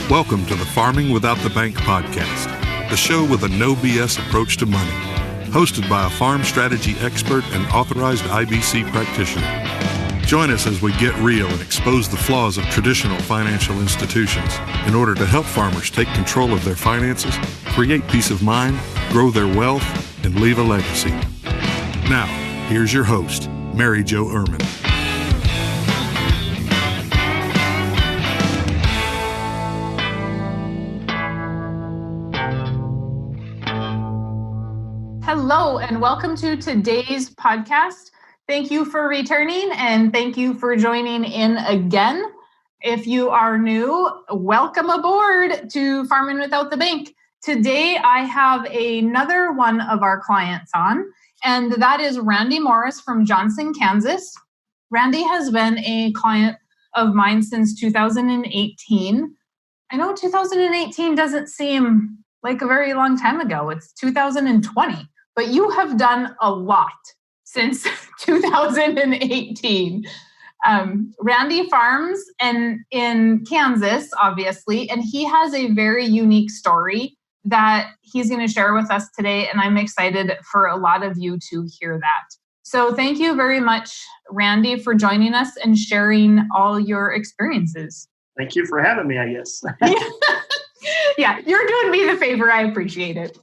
Welcome to the Farming Without the Bank podcast, the show with a no BS approach to money, hosted by a farm strategy expert and authorized IBC practitioner. Join us as we get real and expose the flaws of traditional financial institutions in order to help farmers take control of their finances, create peace of mind, grow their wealth, and leave a legacy. Now, here's your host, Mary Jo Irmen. Hello, and welcome to today's podcast. Thank you for returning, and thank you for joining in again. If you are new, welcome aboard to Farming Without the Bank. Today, I have another one of our clients on, and that is Randy Morris from Johnson, Kansas. Randy has been a client of mine since 2018. I know 2018 doesn't seem like a very long time ago. It's 2020. But you have done a lot since 2018. Randy farms in Kansas, obviously, and he has a very unique story that he's going to share with us today, and I'm excited for a lot of you to hear that. So thank you very much, Randy, for joining us and sharing all your experiences. Thank you for having me, I guess. Yeah, you're doing me the favor. I appreciate it.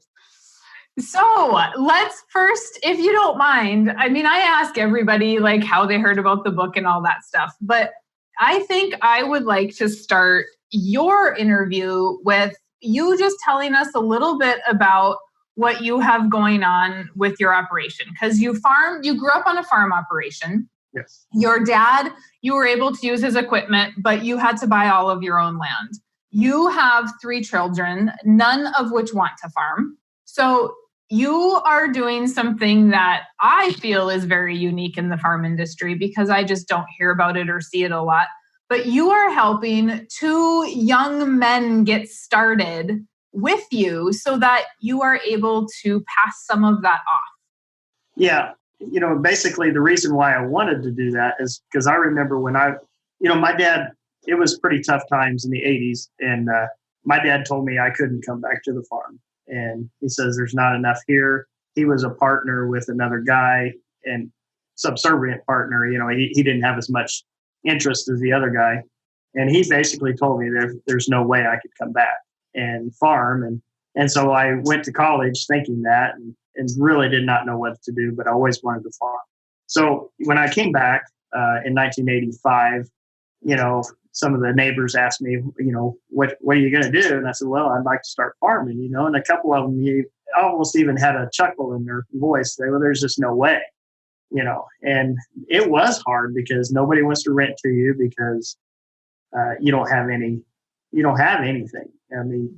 So let's first, if you don't mind, I ask everybody like how they heard about the book and all that stuff, but I think I would like to start your interview with you just telling us a little bit about what you have going on with your operation. Because you grew up on a farm operation. Yes. Your dad, you were able to use his equipment, but you had to buy all of your own land. You have 3 children, none of which want to farm. So you are doing something that I feel is very unique in the farm industry because I just don't hear about it or see it a lot. But you are helping 2 young men get started with you so that you are able to pass some of that off. Yeah. Basically the reason why I wanted to do that is because I remember when my dad, it was pretty tough times in the 80s. And my dad told me I couldn't come back to the farm. And he says, there's not enough here. He was a partner with another guy and subservient partner. He didn't have as much interest as the other guy. And he basically told me there's no way I could come back and farm. And so I went to college thinking that and really did not know what to do, but I always wanted to farm. So when I came back in 1985, some of the neighbors asked me, what are you going to do? And I said, well, I'd like to start farming, and a couple of them almost even had a chuckle in their voice. They were, there's just no way, and it was hard because nobody wants to rent to you because you don't have anything. And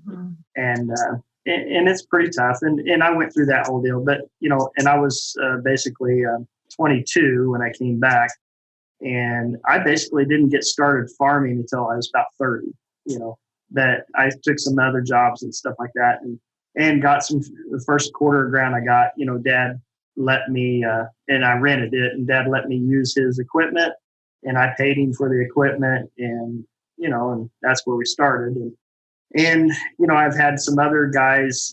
it's pretty tough. And I went through that whole deal, but, and I was basically 22 when I came back. And I basically didn't get started farming until I was about 30, that I took some other jobs and stuff like that and got the first quarter of ground I got, Dad let me, and I rented it, and Dad let me use his equipment, and I paid him for the equipment, and that's where we started. And I've had some other guys,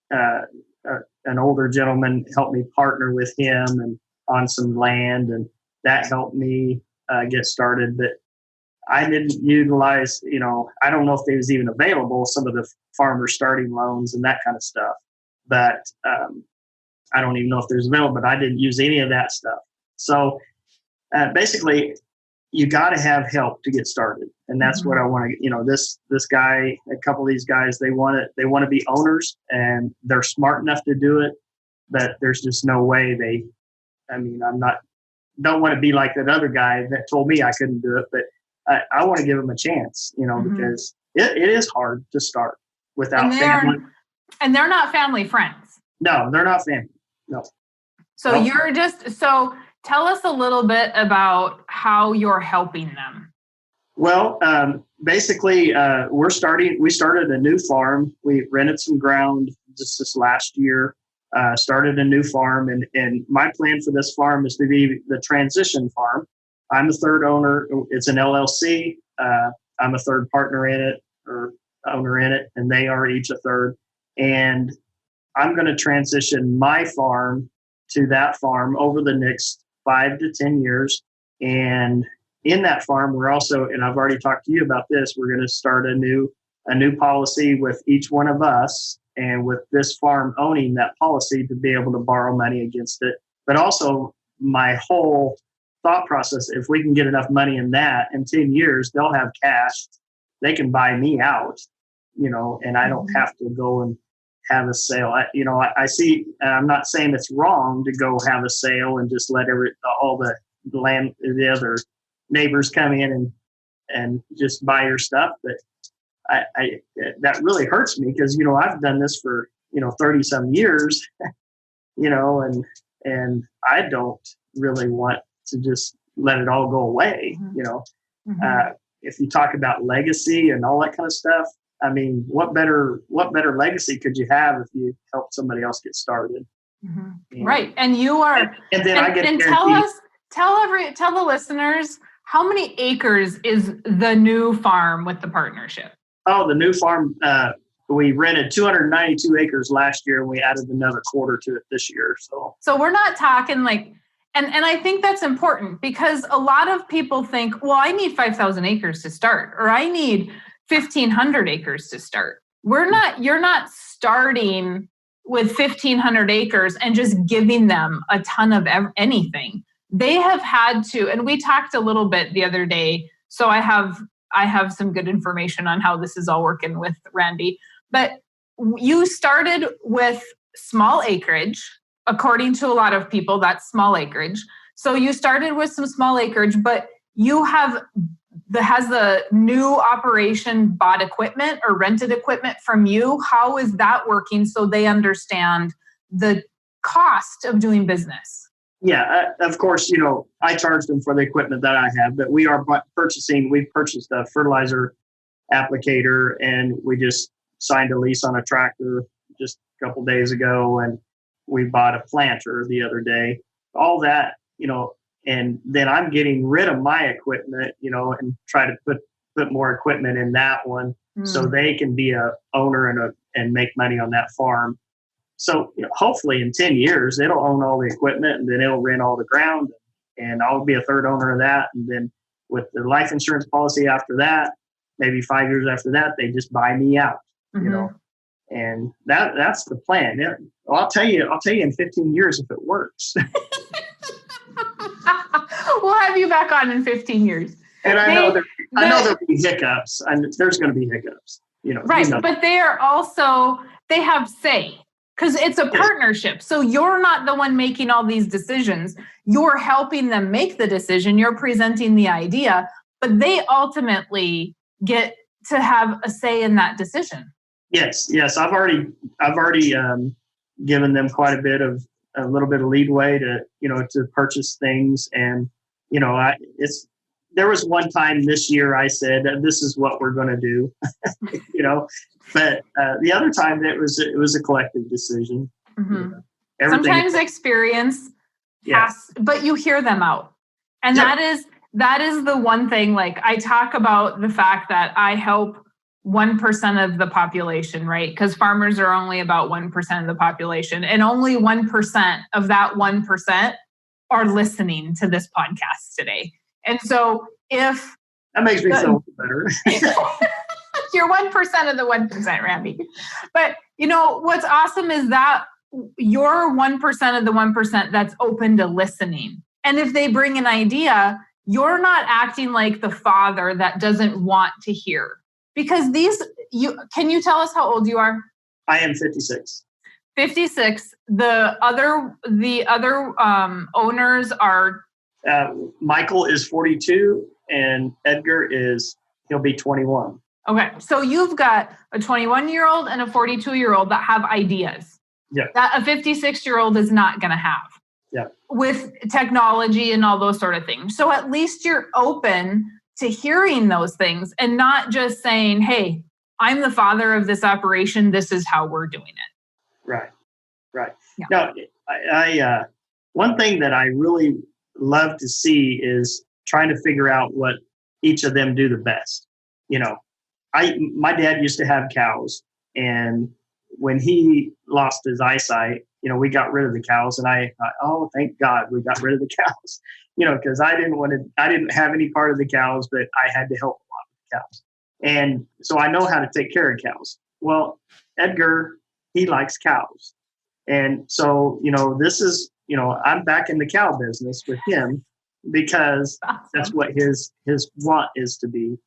an older gentleman help me partner with him and on some land, and that helped me get started, but I didn't utilize, I don't know if they was even available, some of the farmer starting loans and that kind of stuff, but I don't even know if there's available, but I didn't use any of that stuff. So basically, you got to have help to get started. And that's what I want to, this guy, a couple of these guys, they want to be owners, and they're smart enough to do it, but there's just no way don't want to be like that other guy that told me I couldn't do it, but I want to give him a chance, because it is hard to start without family. And they're not family friends. No, they're not family. No. So so tell us a little bit about how you're helping them. Well, basically, we started a new farm. We rented some ground just this last year. Started a new farm, and my plan for this farm is to be the transition farm. I'm the third owner. It's an LLC. I'm a third partner in it. or owner in it, and they are each a third. And I'm going to transition my farm to that farm over the next 5 to 10 years. And in that farm, we're also, and I've already talked to you about this, we're going to start a new policy with each one of us, and with this farm owning that policy to be able to borrow money against it. But also my whole thought process, if we can get enough money in that, in 10 years, they'll have cash. They can buy me out, and I don't have to go and have a sale. I see, and I'm not saying it's wrong to go have a sale and just let all the other neighbors come in and just buy your stuff. But I that really hurts me because, I've done this for, 30 some years, and I don't really want to just let it all go away. If you talk about legacy and all that kind of stuff, I mean, what better legacy could you have if you help somebody else get started? Right. And you are, and then I get and tell the listeners, how many acres is the new farm with the partnership? Oh, the new farm, we rented 292 acres last year, and we added another quarter to it this year. So we're not talking like, and I think that's important because a lot of people think, well, I need 5,000 acres to start, or I need 1,500 acres to start. You're not starting with 1,500 acres and just giving them a ton of anything. They have had to, and we talked a little bit the other day. So I have some good information on how this is all working with Randy. But you started with small acreage. According to a lot of people, that's small acreage. So you started with some small acreage, but you has the new operation bought equipment or rented equipment from you? How is that working so they understand the cost of doing business? Yeah, of course, I charge them for the equipment that I have, but we purchased a fertilizer applicator, and we just signed a lease on a tractor just a couple days ago, and we bought a planter the other day. All that, and then I'm getting rid of my equipment, and try to put more equipment in that one so they can be a owner and make money on that farm. So hopefully in 10 years, it'll own all the equipment, and then it'll rent all the ground, and I'll be a third owner of that. And then with the life insurance policy after that, maybe 5 years after that, they just buy me out, and that's the plan. Yeah. Well, I'll tell you in 15 years if it works. We'll have you back on in 15 years. And I know there'll be hiccups, and there's going to be hiccups, Right. But they have say. Because it's a partnership. So you're not the one making all these decisions. You're helping them make the decision. You're presenting the idea, but they ultimately get to have a say in that decision. Yes. I've already given them quite a little bit of leadway to purchase things. And, there was one time this year I said, this is what we're going to do, but the other time it was a collective decision. Sometimes experience, but you hear them out. And that is the one thing, like I talk about the fact that I help 1% of the population, right? Because farmers are only about 1% of the population, and only 1% of that 1% are listening to this podcast today. And so if that makes me feel better. You're 1% of the 1%, Randy. But what's awesome is that you're 1% of the 1% that's open to listening. And if they bring an idea, you're not acting like the father that doesn't want to hear. Because can you tell us how old you are? I am 56. 56. The other owners are Michael is 42 and Edgar he'll be 21. Okay. So you've got a 21-year-old and a 42-year-old that have ideas that a 56-year-old is not going to have with technology and all those sort of things. So at least you're open to hearing those things and not just saying, hey, I'm the father of this operation. This is how we're doing it. Right. Yeah. Now, I one thing that I really love to see is trying to figure out what each of them do the best. my dad used to have cows, and when he lost his eyesight, we got rid of the cows, and I thought, oh, thank God we got rid of the cows, because I didn't have any part of the cows, but I had to help a lot with the cows. And so I know how to take care of cows. Well, Edgar, he likes cows. And so, this is, I'm back in the cow business with him because that's what his want is to be.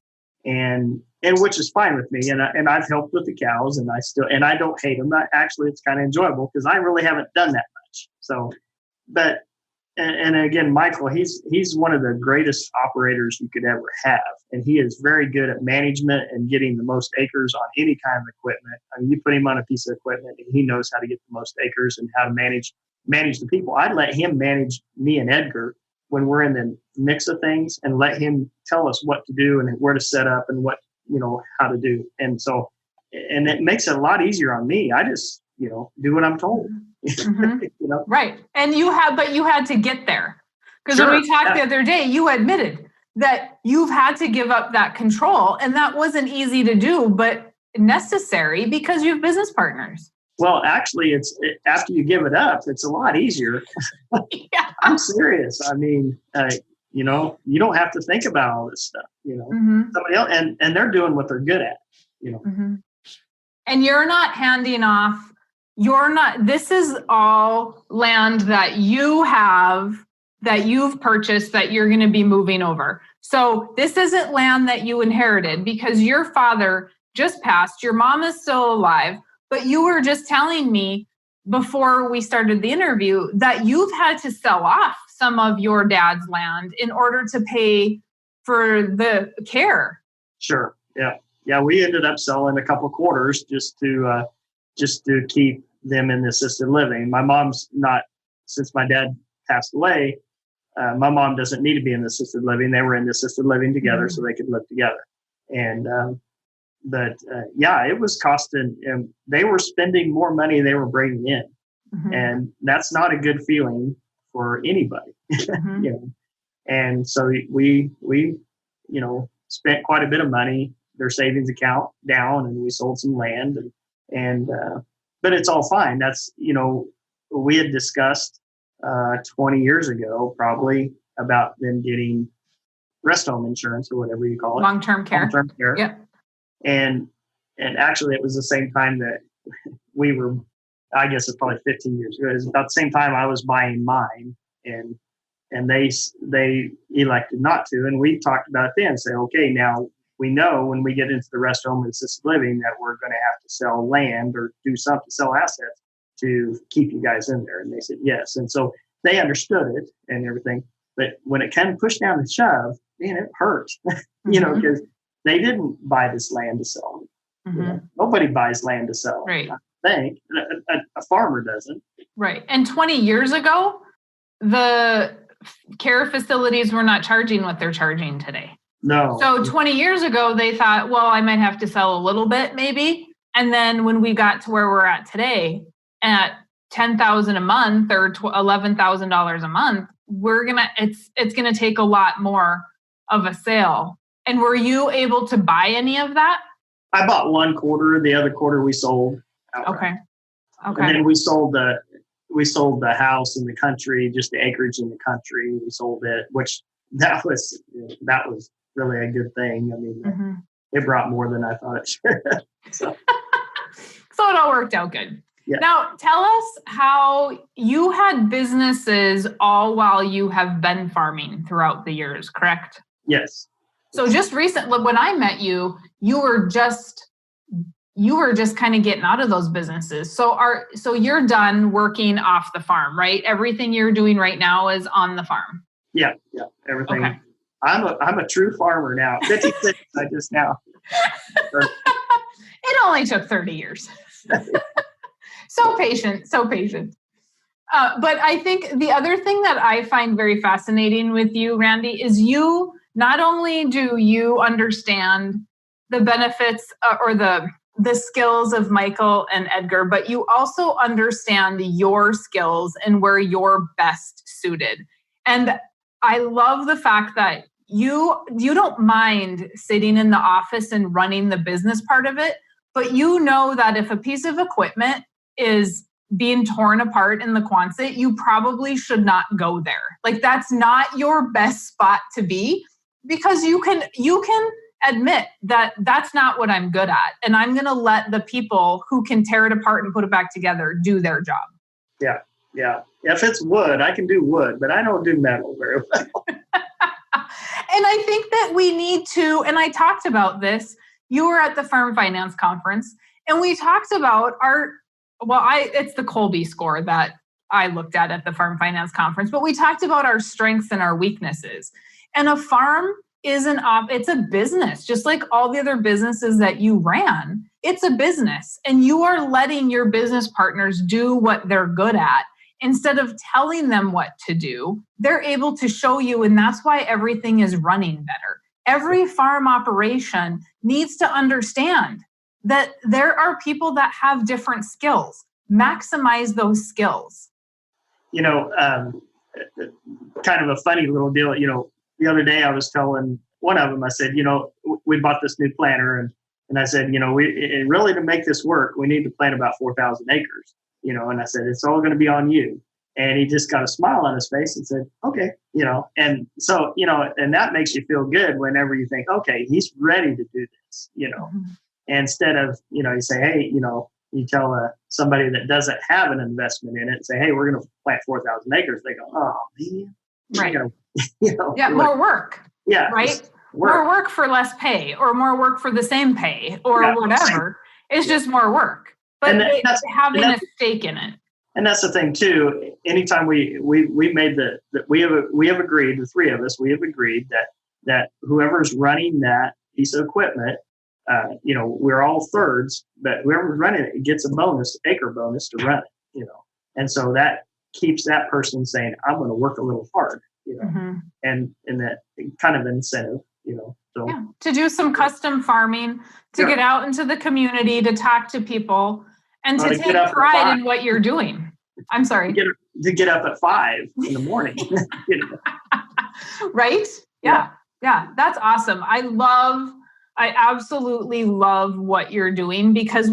And which is fine with me. And I've helped with the cows, and I don't hate them. Actually, it's kind of enjoyable because I really haven't done that much. So, and again, Michael, he's one of the greatest operators you could ever have. And he is very good at management and getting the most acres on any kind of equipment. I mean, you put him on a piece of equipment and he knows how to get the most acres and how to manage the people. I'd let him manage me and Edgar when we're in the mix of things, and let him tell us what to do and where to set up and what, how to do. And so, and it makes it a lot easier on me. I just, do what I'm told. Mm-hmm. Right. And you had to get there. Because when we talked the other day, you admitted that you've had to give up that control, and that wasn't easy to do, but necessary because you have business partners. Well, actually, after you give it up, it's a lot easier. Yeah. I'm serious. I mean, you don't have to think about all this stuff. Somebody else, and they're doing what they're good at. Mm-hmm. And you're not handing off. This is all land that you have, that you've purchased, that you're going to be moving over. So this isn't land that you inherited because your father just passed. Your mom is still alive, but you were just telling me before we started the interview that you've had to sell off some of your dad's land in order to pay for the care. Sure. Yeah. Yeah. We ended up selling a couple quarters just to keep them in the assisted living. My mom's not, since my dad passed away, my mom doesn't need to be in the assisted living. They were in the assisted living together, so they could live together. And, it was costing, and they were spending more money than they were bringing in. Mm-hmm. And that's not a good feeling for anybody. Mm-hmm. And so we spent quite a bit of money, their savings account down, and we sold some land, and but it's all fine. That's, we had discussed 20 years ago, probably, about them getting rest home insurance or whatever you call it. Long-term care. Yep. And actually it was the same time that we were, I guess it's probably 15 years ago. It was about the same time I was buying mine, and they elected not to. And we talked about it then and said, okay, now we know when we get into the rest home and assisted living that we're going to have to sell land or do something, sell assets to keep you guys in there. And they said yes. And so they understood it and everything. But when it kind of pushed down the shove, man, it hurt, because they didn't buy this land to sell. Mm-hmm. Nobody buys land to sell. Right. I think a farmer doesn't. Right. And 20 years ago, the care facilities were not charging what they're charging today. No. So 20 years ago, they thought, well, I might have to sell a little bit maybe. And then when we got to where we're at today at $10,000 a month or $11,000 a month, it's going to take a lot more of a sale. And were you able to buy any of that? I bought one quarter. The other quarter we sold outright. Okay. And then we sold the house in the country, just the acreage in the country. We sold it, which that was really a good thing. I mean, it brought more than I thought it should. So it all worked out good. Yeah. Now, tell us how you had businesses all while you have been farming throughout the years, correct? Yes. So just recently, when I met you, you were just kind of getting out of those businesses. So you're done working off the farm, right? Everything you're doing right now is on the farm. Yeah, everything. Okay. I'm a true farmer now. 56, I just now. It only took 30 years. So patient. But I think the other thing that I find very fascinating with you, Randy, is you not only do you understand the benefits or the skills of Michael and Edgar, but you also understand your skills and where you're best suited. And I love the fact that you don't mind sitting in the office and running the business part of it, but you know that if a piece of equipment is being torn apart in the Quonset, you probably should not go there. Like, that's not your best spot to be, because you can admit that that's not what I'm good at. And I'm going to let the people who can tear it apart and put it back together do their job. Yeah. Yeah. If it's wood, I can do wood, but I don't do metal very well. And I think that we need to, and I talked about this, you were at the Farm Finance Conference, and we talked about it's the Colby score that I looked at the Farm Finance Conference, but we talked about our strengths and our weaknesses. And a farm it's a business, just like all the other businesses that you ran. It's a business, and you are letting your business partners do what they're good at. Instead of telling them what to do, they're able to show you, and that's why everything is running better. Every farm operation needs to understand that there are people that have different skills. Maximize those skills. Kind of a funny little deal. The other day I was telling one of them, I said, we bought this new planter, and I said, really to make this work, we need to plant about 4,000 acres, and I said, it's all going to be on you. And he just got a smile on his face and said, okay, and so, and that makes you feel good whenever you think, okay, he's ready to do this, mm-hmm. Instead of, you say, hey, you tell somebody that doesn't have an investment in it, say, hey, we're going to plant 4,000 acres. They go, oh, man. Right. More work. Yeah. Right. More work for less pay, or more work for the same pay, or whatever. It's just more work, but having a stake in it. And that's the thing too. Anytime we made we have agreed, the three of us, we have agreed that whoever's running that piece of equipment, we're all thirds, but whoever's running it gets a acre bonus to run it, and so that keeps that person saying, I'm going to work a little hard, mm-hmm. and that kind of incentive, so. Yeah. To do some custom farming, to get out into the community, to talk to people, and to take pride in what you're doing. I'm sorry. To get up at 5 in the morning. Right? Yeah. That's awesome. I absolutely love what you're doing, because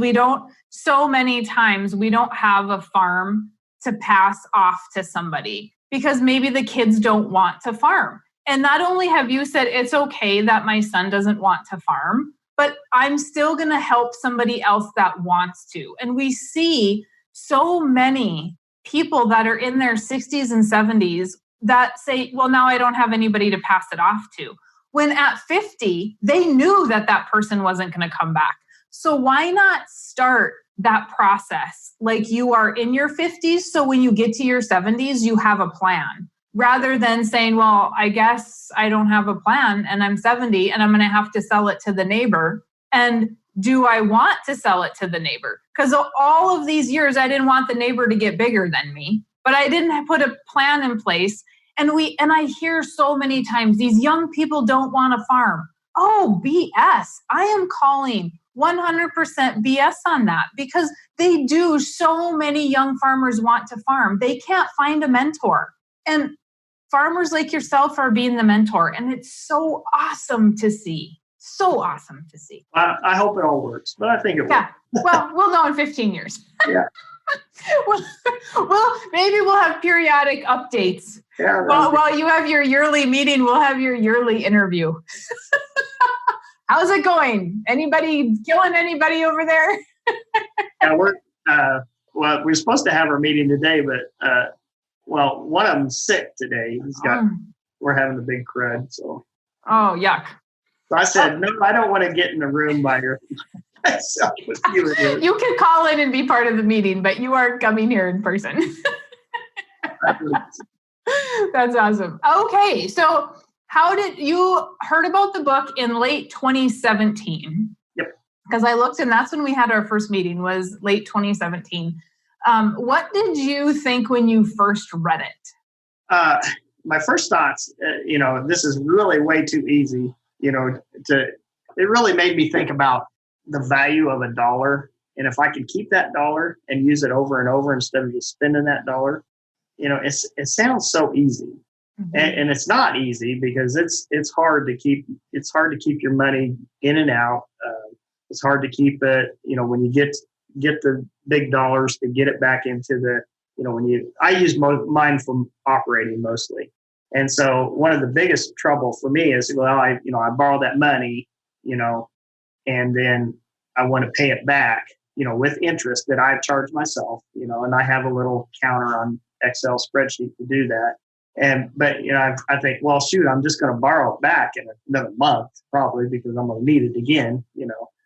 so many times we don't have a farm to pass off to somebody, because maybe the kids don't want to farm. And not only have you said it's okay that my son doesn't want to farm, but I'm still going to help somebody else that wants to. And we see so many people that are in their 60s and 70s that say, well, now I don't have anybody to pass it off to. When at 50, they knew that person wasn't going to come back. So why not start that process like you are in your 50s, so when you get to your 70s, you have a plan, rather than saying, well, I guess I don't have a plan and I'm 70 and I'm going to have to sell it to the neighbor. And do I want to sell it to the neighbor? Because all of these years, I didn't want the neighbor to get bigger than me, but I didn't put a plan in place. And I hear so many times, these young people don't want to farm. Oh, BS. I am calling 100% BS on that, because they do. So many young farmers want to farm. They can't find a mentor. And farmers like yourself are being the mentor. And it's so awesome to see. So awesome to see. I hope it all works, but I think it will. Yeah. Well, we'll know in 15 years. Yeah. well, maybe we'll have periodic updates. Yeah, while you have your yearly meeting, we'll have your yearly interview. How's it going? Anybody killing anybody over there? Yeah, we're supposed to have our meeting today, but one of them's sick today. We're having a big crud, so. Oh, yuck. So I said, no, I don't want to get in the room by yourself with you. You can call in and be part of the meeting, but you aren't coming here in person. That's awesome. Okay, so how did you heard about the book in late 2017? Yep. Because I looked, and that's when we had our first meeting, was late 2017. What did you think when you first read it? My first thoughts, this is really way too easy. It really made me think about the value of $1. And if I could keep that $1 and use it over and over instead of just spending that $1, it sounds so easy. Mm-hmm. And it's not easy because it's hard to keep your money in and out. It's hard to keep it, when you get the big dollars, to get it back into the, I use mine from operating mostly. And so one of the biggest trouble for me is, I borrow that money, and then I want to pay it back, with interest that I charge myself, and I have a little counter on Excel spreadsheet to do that. But I think, well, shoot, I'm just going to borrow it back in another month, probably, because I'm going to need it again,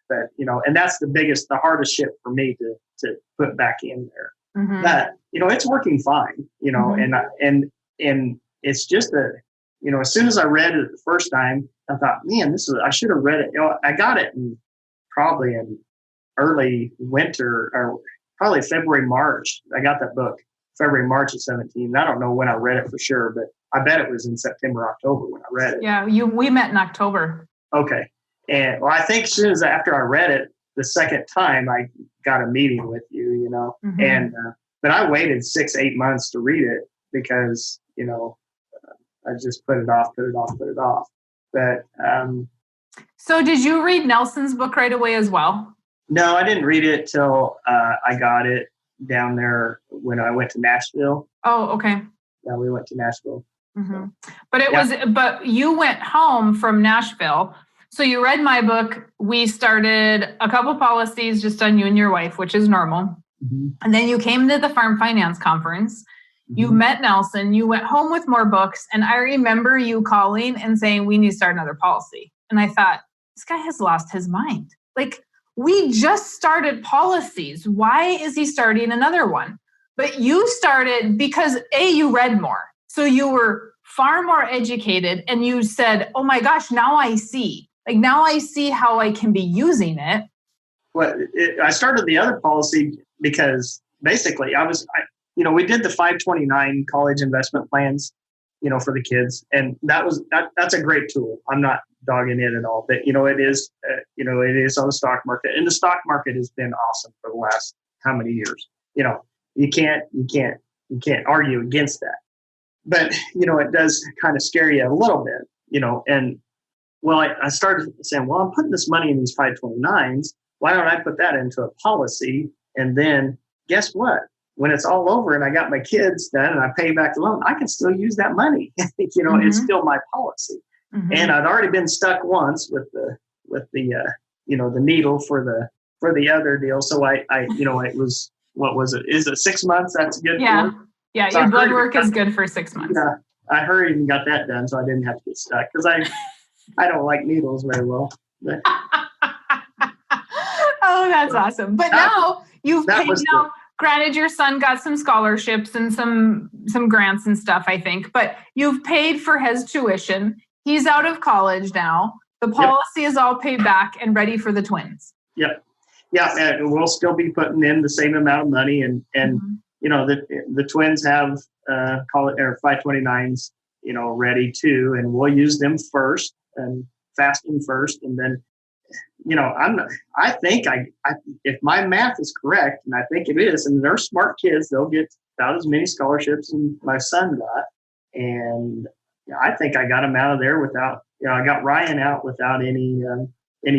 but, and that's the hardest shit for me to put back in there. Mm-hmm. But, it's working fine, Mm-hmm. and it's just as soon as I read it the first time, I thought, man, I should have read it. I got it probably in early winter, or probably February, March. I got that book February, March of 17. I don't know when I read it for sure, but I bet it was in September, October when I read it. Yeah, we met in October. Okay. And I think as soon as after I read it the second time, I got a meeting with you, Mm-hmm. and but I waited 6-8 months to read it because, I just put it off. But so did you read Nelson's book right away as well? No, I didn't read it till I got it down there when I went to Nashville. Oh, okay. Yeah, we went to Nashville. Mm-hmm. But you went home from Nashville. So you read my book. We started a couple policies just on you and your wife, which is normal. Mm-hmm. And then you came to the Farm Finance Conference. Mm-hmm. You met Nelson. You went home with more books. And I remember you calling and saying, we need to start another policy. And I thought, this guy has lost his mind. Like, we just started policies. Why is he starting another one? But you started because you read more. So you were far more educated, and you said, oh my gosh, now I see. Now I see how I can be using it. Well, I started the other policy because basically we did the 529 college investment plans, for the kids. And that's a great tool. I'm not dogging it at all, but it is on the stock market, and the stock market has been awesome for the last how many years? You can't argue against that, but it does kind of scare you a little bit, and I started saying, well, I'm putting this money in these 529s. Why don't I put that into a policy? And then guess what? When it's all over and I got my kids done and I pay back the loan, I can still use that money. Mm-hmm. It's still my policy. Mm-hmm. And I'd already been stuck once with the needle for the other deal. So it was, what was it? Is it 6 months? That's good. Yeah. For? Yeah. So your blood work is good for 6 months. Yeah. I hurried and got that done so I didn't have to get stuck, because I don't like needles very well. But. Oh, that's awesome. But now you've paid now. Granted, your son got some scholarships and some grants and stuff, I think, but you've paid for his tuition. He's out of college now. The policy is all paid back and ready for the twins. Yep. Yeah. And we'll still be putting in the same amount of money, and mm-hmm. The twins have call it 529s, ready too, and we'll use them first and fast them first, and then. I think if my math is correct, and I think it is, and they're smart kids, they'll get about as many scholarships as my son got. And I think I got him out of there without, I got Ryan out without any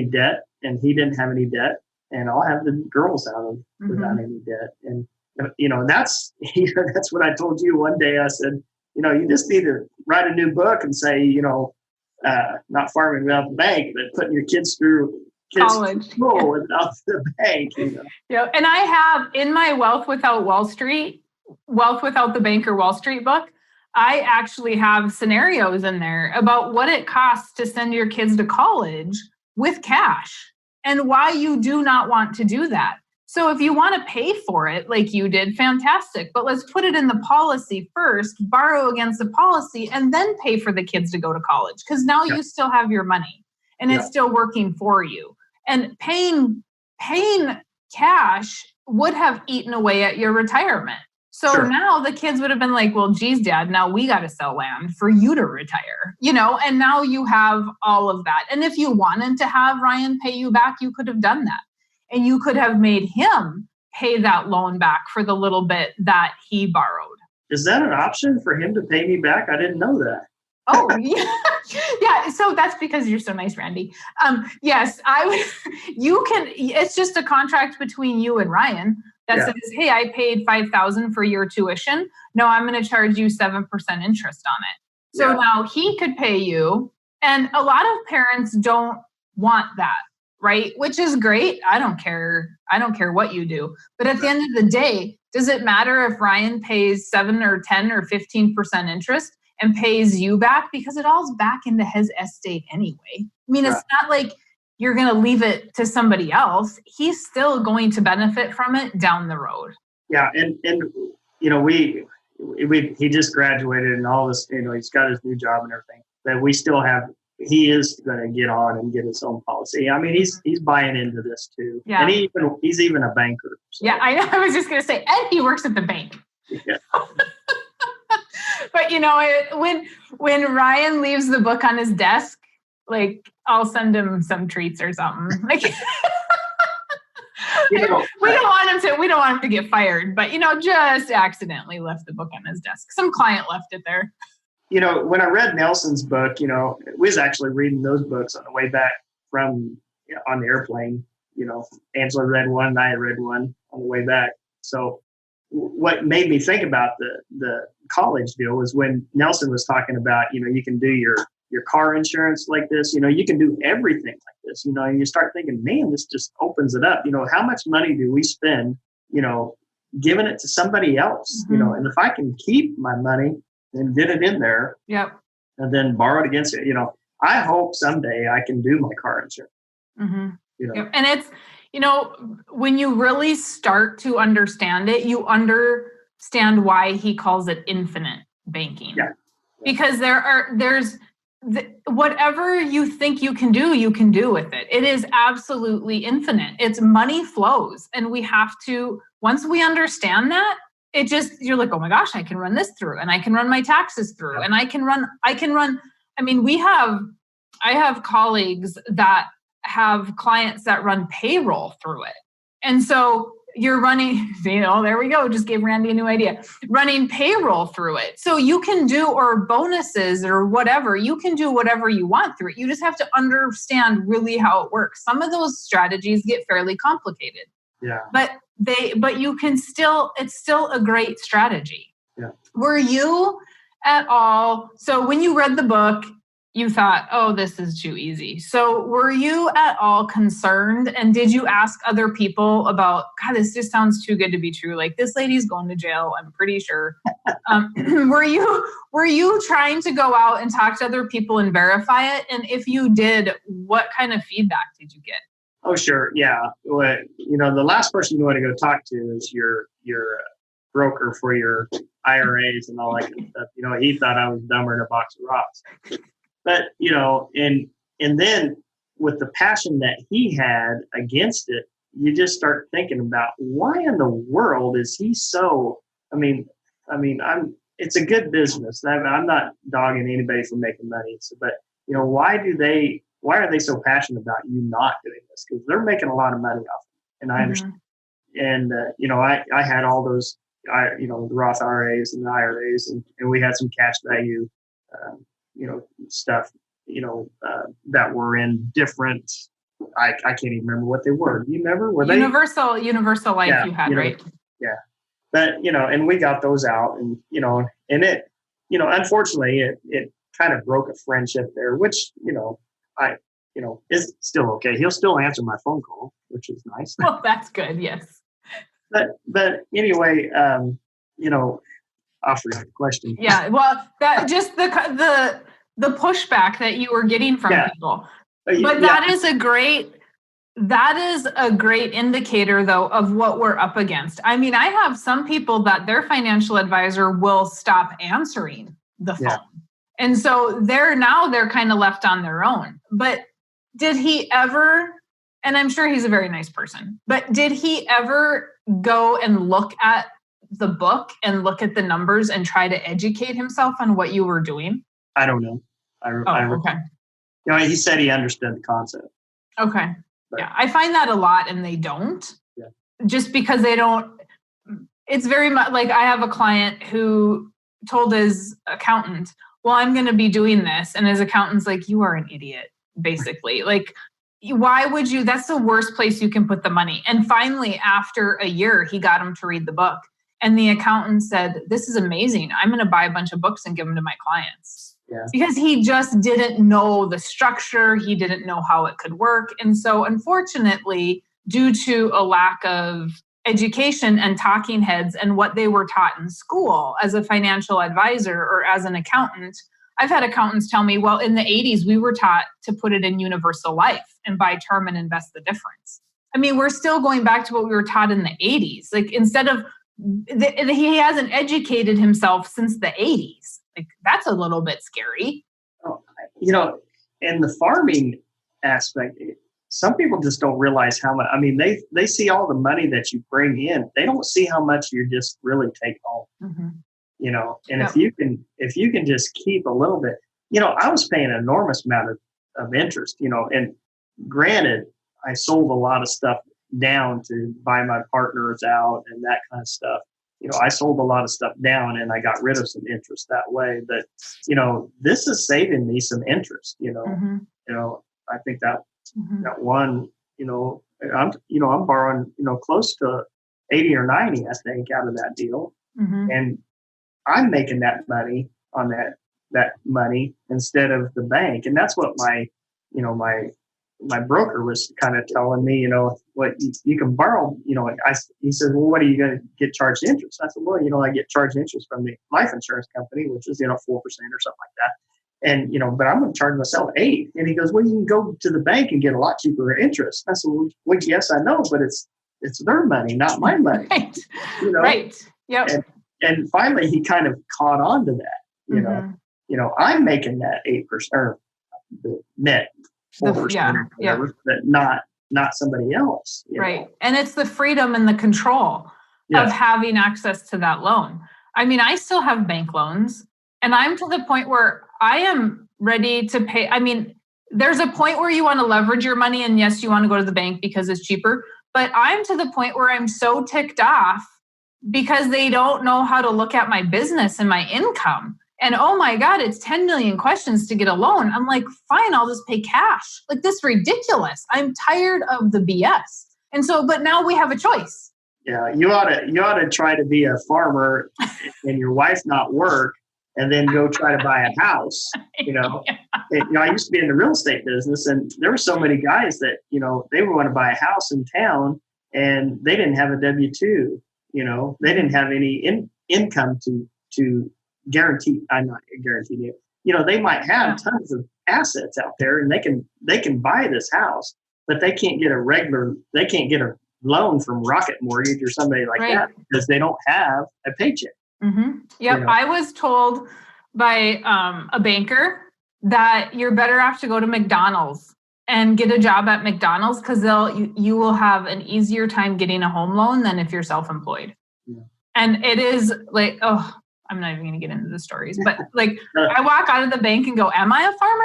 debt, and he didn't have any debt, and I'll have the girls out of mm-hmm. without any debt. And, that's what I told you one day. I said, you just need to write a new book and say, not farming without the bank, but putting your kids through college without the bank. Yeah, and I have in my Wealth Without the Bank or Wall Street book, I actually have scenarios in there about what it costs to send your kids to college with cash and why you do not want to do that. So if you want to pay for it like you did, fantastic. But let's put it in the policy first, borrow against the policy, and then pay for the kids to go to college. Because now you still have your money and it's still working for you. And paying cash would have eaten away at your retirement. So now the kids would have been like, well, geez, Dad, now we got to sell land for you to retire, and now you have all of that. And if you wanted to have Ryan pay you back, you could have done that. And you could have made him pay that loan back for the little bit that he borrowed. is that an option for him to pay me back? I didn't know that. Oh, yeah. Yeah. So that's because you're so nice, Randy. Yes, it's just a contract between you and Ryan that says, hey, I paid $5,000 for your tuition. No, I'm going to charge you 7% interest on it. So now he could pay you. And a lot of parents don't want that, right? Which is great. I don't care what you do. But at the end of the day, does it matter if Ryan pays 7 or 10 or 15% interest and pays you back? Because it all's back into his estate anyway. I mean, it's not like you're going to leave it to somebody else. He's still going to benefit from it down the road. Yeah. And he just graduated and all this, he's got his new job and everything, but we still have, he is going to get on and get his own policy. I mean, he's buying into this too. Yeah. And he's even a banker. So. Yeah, I know. I was just going to say, and he works at the bank. Yeah. But when Ryan leaves the book on his desk, like I'll send him some treats or something. Like we don't want him to get fired, but just accidentally left the book on his desk. Some client left it there. When I read Nelson's book, we was actually reading those books on the way back from on the airplane. Angela read one and I had read one on the way back. So what made me think about the college deal was when Nelson was talking about, you can do your car insurance like this, you can do everything like this, and you start thinking, man, this just opens it up. How much money do we spend, giving it to somebody else, and if I can keep my money and get it in there and then borrow it against it, I hope someday I can do my car insurance. Yep. And it's, when you really start to understand it, you understand why he calls it infinite banking. Yeah. Because whatever you think you can do with it. It is absolutely infinite. It's money flows. And we have to, once we understand that, you're like, oh my gosh, I can run this through and I can run my taxes through and I can run, I mean, I have colleagues that have clients that run payroll through it. And so you're running, there we go. Just gave Randy a new idea. Running payroll through it. So you can do, or bonuses or whatever, you can do whatever you want through it. You just have to understand really how it works. Some of those strategies get fairly complicated. Yeah. But you can it's still a great strategy. Yeah. Were you at all, so when you read the book, you thought, oh, this is too easy. So were you at all concerned? And did you ask other people about, God, this just sounds too good to be true. Like this lady's going to jail, I'm pretty sure. Were you trying to go out and talk to other people and verify it? And if you did, what kind of feedback did you get? Oh, sure. Yeah. Well, the last person you want to go talk to is your broker for your IRAs and all that kind of stuff. He thought I was dumber than a box of rocks. But, and then with the passion that he had against it, you just start thinking about why in the world is he so, it's a good business. I'm not dogging anybody for making money. So, but, why are they so passionate about you not doing this? Because they're making a lot of money off it. And I understand. And, I had all those, the Roth IRAs and the IRAs, and we had some cash value, stuff, that were in different, I can't even remember what they were. You remember? Were they? Universal Life you had, right? Yeah. But, and we got those out and, and it, unfortunately it kind of broke a friendship there, which, is still okay. He'll still answer my phone call, which is nice. Well, that's good. Yes. But anyway, I'll forget the question. Yeah. Well, that just the pushback that you were getting from people, but that is a great indicator though of what we're up against. I mean, I have some people that their financial advisor will stop answering the phone. Yeah. And so they're kind of left on their own. But did he ever, and I'm sure he's a very nice person, but did he ever go and look at the book and look at the numbers and try to educate himself on what you were doing? I don't know. Okay. He said he understood the concept. Okay. But, yeah. I find that a lot and they don't. Yeah. Just because they don't, it's very much like I have a client who told his accountant, well, I'm going to be doing this. And his accountant's like, you are an idiot, basically. Like, why would you? That's the worst place you can put the money. And finally, after a year, he got him to read the book. And the accountant said, this is amazing. I'm going to buy a bunch of books and give them to my clients. Yeah. Because he just didn't know the structure. He didn't know how it could work. And so unfortunately, due to a lack of education and talking heads and what they were taught in school as a financial advisor or as an accountant, I've had accountants tell me, well, in the 80s, we were taught to put it in universal life and buy term and invest the difference. I mean, we're still going back to what we were taught in the 80s. Like instead of, he hasn't educated himself since the 80s. Like that's a little bit scary. You know, in the farming aspect, some people just don't realize how much, I mean, they see all the money that you bring in. They don't see how much you just really take home. Mm-hmm. You know, and if you can just keep a little bit, you know, I was paying an enormous amount of interest, you know, and granted, I sold a lot of stuff down to buy my partners out and that kind of stuff. You know, I sold a lot of stuff down and I got rid of some interest that way. But, you know, this is saving me some interest, you know. Mm-hmm. You know, I think that one, you know, I'm borrowing, you know, close to 80 or 90, I think, out of that deal. Mm-hmm. And I'm making that money on that money instead of the bank. And that's what my broker was kind of telling me, you know, what you can borrow, you know, he said, well, what are you going to get charged interest? I said, well, you know, I get charged interest from the life insurance company, which is, you know, 4% or something like that. And, you know, but I'm going to charge myself 8. And he goes, well, you can go to the bank and get a lot cheaper interest. I said, well, yes, I know, but it's their money, not my money. Right. You know? Right. Yep. And finally, he kind of caught on to that. You know, you know, I'm making that 8% or the net 4% or whatever, but not somebody else. Right. know? And it's the freedom and the control of having access to that loan. I mean, I still have bank loans, and I'm to the point where I am ready to pay. I mean, there's a point where you want to leverage your money, and yes, you want to go to the bank because it's cheaper. But I'm to the point where I'm so ticked off because they don't know how to look at my business and my income. And oh my God, it's 10 million questions to get a loan. I'm like, fine, I'll just pay cash. Like, this is ridiculous. I'm tired of the BS. And so, but now we have a choice. Yeah, you ought to try to be a farmer and your wife not work and then go try to buy a house. You know, I used to be in the real estate business, and there were so many guys that, you know, they would want to buy a house in town and they didn't have a W-2. You know, they didn't have any income to guarantee. I'm not guaranteed it. You know, they might have tons of assets out there, and they can buy this house, but they can't get a loan from Rocket Mortgage or somebody like that because they don't have a paycheck. Mm-hmm. Yep. You know? I was told by a banker that you're better off to go to McDonald's and get a job at McDonald's because you will have an easier time getting a home loan than if you're self-employed. Yeah. And it is like, I'm not even going to get into the stories, but like I walk out of the bank and go, am I a farmer?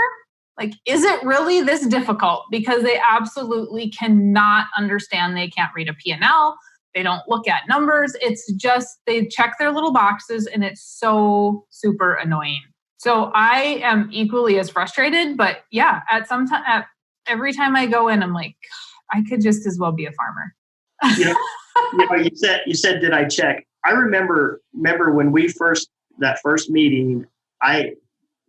Like, is it really this difficult? Because they absolutely cannot understand. They can't read a P&L. They don't look at numbers. It's just, they check their little boxes, and it's so super annoying. So I am equally as frustrated, but yeah, every time I go in, I'm like, I could just as well be a farmer. You said, did I check? I remember when that first meeting,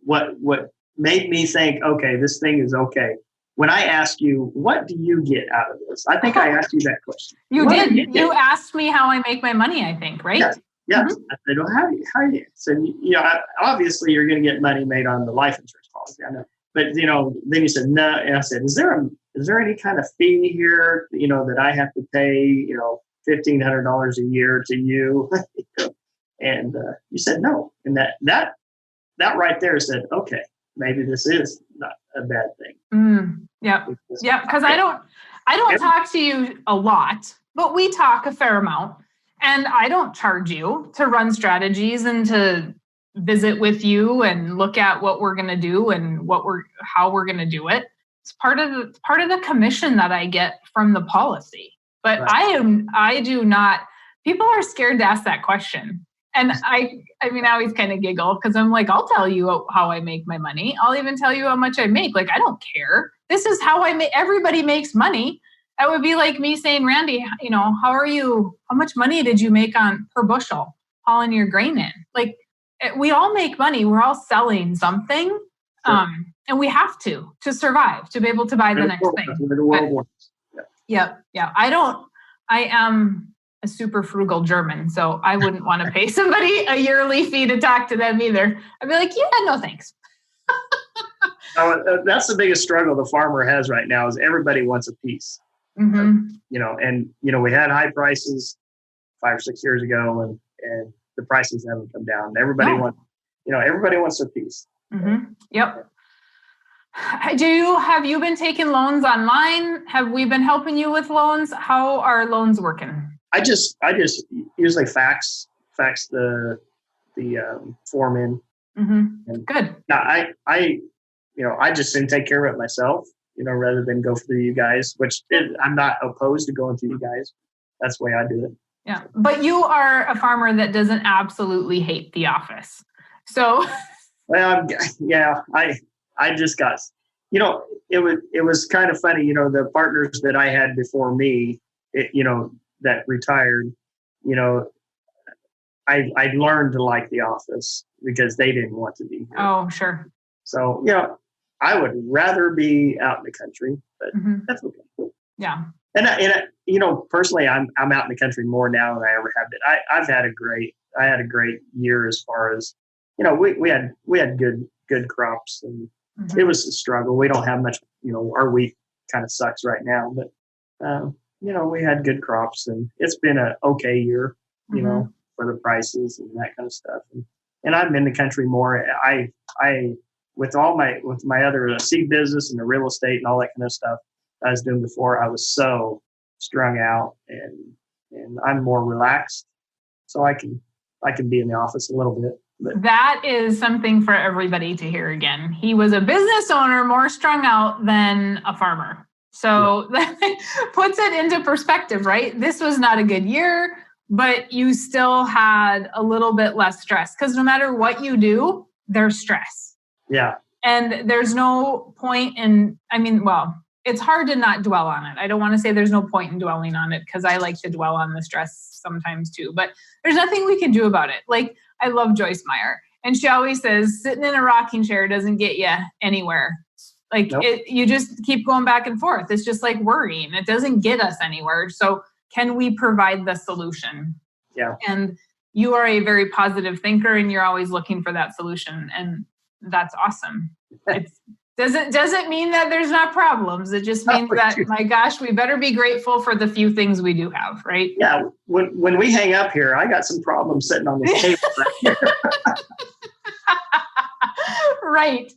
what made me think, okay, this thing is okay. When I asked you, what do you get out of this? I think I asked you that question. You did. You asked me how I make my money, I think, right? Yes. Yes. Mm-hmm. I said, well, how do you? So, you know, obviously you're going to get money made on the life insurance policy. I know. But, you know, then you said, no. And I said, is there any kind of fee here, you know, that I have to pay, you know, $1,500 a year to you? And you said no. And that right there said, okay, maybe this is not a bad thing. Yeah. Because I don't talk to you a lot, but we talk a fair amount. And I don't charge you to run strategies and to visit with you and look at what we're going to do and how we're going to do it. It's part of the commission that I get from the policy. But right. I do not People are scared to ask that question. And I always kind of giggle because I'm like, I'll tell you how I make my money. I'll even tell you how much I make. Like, I don't care. This is how I make. Everybody makes money. That would be like me saying, Randy, how much money did you make per bushel hauling your grain in? Like, we all make money. We're all selling something. Sure. And we have to survive, to be able to buy the next thing. The world works. Yeah. I am a super frugal German, so I wouldn't want to pay somebody a yearly fee to talk to them either. I'd be like, yeah, no thanks. That's the biggest struggle the farmer has right now is everybody wants a piece. Mm-hmm. We had high prices 5 or 6 years ago and the prices haven't come down. Everybody wants their piece. Mm-hmm. Yep. Have you been taking loans online? Have we been helping you with loans? How are loans working? I just usually fax the form in. Mm-hmm. Good. I just didn't take care of it myself, rather than go through you guys, which I'm not opposed to going through you guys. That's the way I do it. Yeah. But you are a farmer that doesn't absolutely hate the office. So. Well, yeah, I just got, it was kind of funny, the partners that I had before me, that retired, I learned to like the office because they didn't want to be here. Oh, sure. So, I would rather be out in the country, but that's okay. Yeah. And personally, I'm out in the country more now than I ever have been. I had a great year as far as, we had good crops, and it was a struggle. We don't have much, our wheat kind of sucks right now, but, we had good crops, and it's been a okay year, for the prices and that kind of stuff. And I'm in the country more. I with my other seed business and the real estate and all that kind of stuff I was doing before, I was so strung out, and I'm more relaxed, so I can be in the office a little bit. But that is something for everybody to hear again. He was a business owner more strung out than a farmer. So that puts it into perspective, right? This was not a good year, but you still had a little bit less stress, because no matter what you do, there's stress. Yeah. And there's no point in, it's hard to not dwell on it. I don't want to say there's no point in dwelling on it, because I like to dwell on the stress sometimes too, but there's nothing we can do about it. Like, I love Joyce Meyer, and she always says, sitting in a rocking chair doesn't get you anywhere. Like, nope. You just keep going back and forth. It's just like worrying. It doesn't get us anywhere. So can we provide the solution? Yeah. And you are a very positive thinker, and you're always looking for that solution. And that's awesome. It doesn't mean that there's not problems. It just means that, my gosh, we better be grateful for the few things we do have, right? Yeah. When we hang up here, I got some problems sitting on the table right here. Right.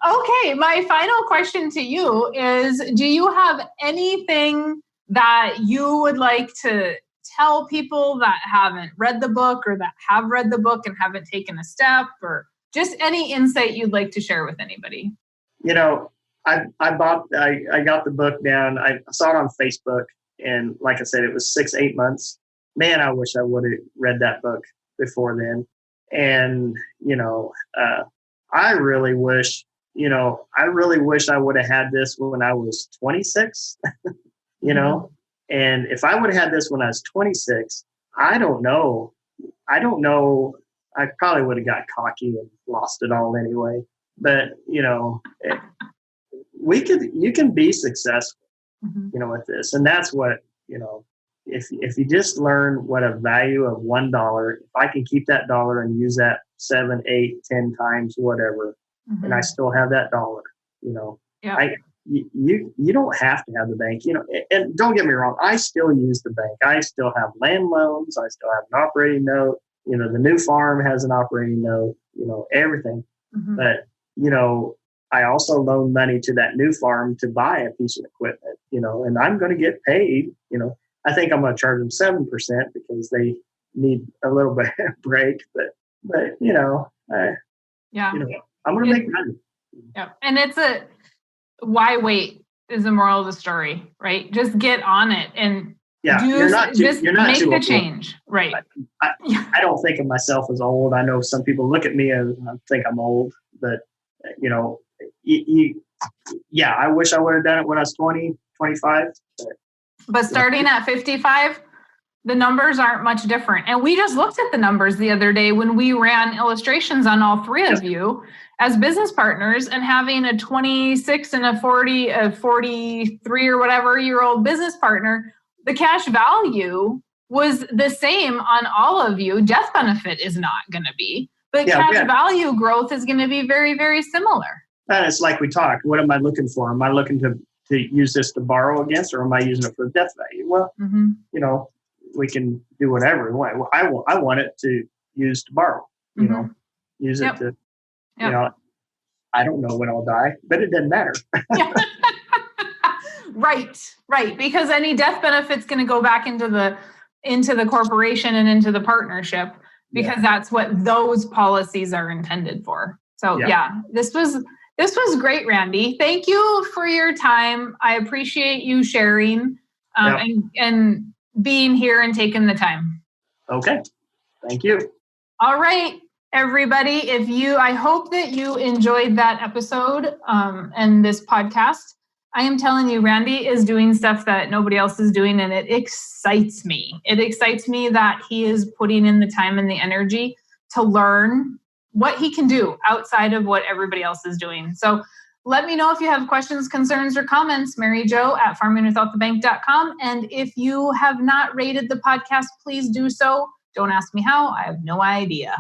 Okay. My final question to you is, do you have anything that you would like to tell people that haven't read the book, or that have read the book and haven't taken a step, or just any insight you'd like to share with anybody? I got the book down. I saw it on Facebook, and like I said, it was 6-8 months. Man, I wish I would have read that book before then. And, I really wish I would have had this when I was 26, and if I would have had this when I was 26, I don't know. I probably would have got cocky and lost it all anyway. But, you can be successful, with this. And that's what, if you just learn what a value of $1, if I can keep that dollar and use that 7, 8, 10 times, whatever, and I still have that dollar, yeah. You don't have to have the bank, and don't get me wrong, I still use the bank. I still have land loans. I still have an operating note. The new farm has an operating note, everything. But, I also loan money to that new farm to buy a piece of equipment, and I'm going to get paid. I think I'm going to charge them 7% because they need a little bit of break, but I'm going to make money. Yeah. And why wait is the moral of the story, right? Just get on it. And Yeah, you're not too make the old. Change. Right. I don't think of myself as old. I know some people look at me and think I'm old, but I wish I would have done it when I was 20, 25. But starting at 55, the numbers aren't much different. And we just looked at the numbers the other day when we ran illustrations on all three of you as business partners, and having a 26 and a 43 or whatever year old business partner, the cash value was the same on all of you. Death benefit is not going to be, but cash value growth is going to be very, very similar. And it's like we talked, what am I looking for? Am I looking to use this to borrow against, or am I using it for death value? Well, we can do whatever we want. I want it to use to borrow, use it to, I don't know when I'll die, but it doesn't matter. Right. Because any death benefit's going to go back into the corporation and into the partnership, because that's what those policies are intended for. So this was great, Randy. Thank you for your time. I appreciate you sharing and being here and taking the time. Okay. Thank you. All right, everybody. I hope that you enjoyed that episode and this podcast. I am telling you, Randy is doing stuff that nobody else is doing, and it excites me. It excites me that he is putting in the time and the energy to learn what he can do outside of what everybody else is doing. So let me know if you have questions, concerns, or comments, maryjo@farmingwithoutthebank.com. And if you have not rated the podcast, please do so. Don't ask me how. I have no idea.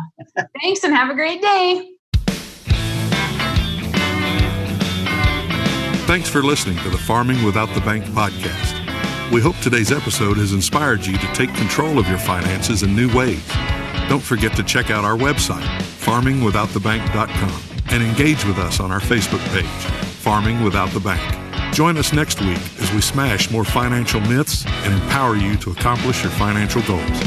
Thanks, and have a great day. Thanks for listening to the Farming Without the Bank podcast. We hope today's episode has inspired you to take control of your finances in new ways. Don't forget to check out our website, farmingwithoutthebank.com, and engage with us on our Facebook page, Farming Without the Bank. Join us next week as we smash more financial myths and empower you to accomplish your financial goals.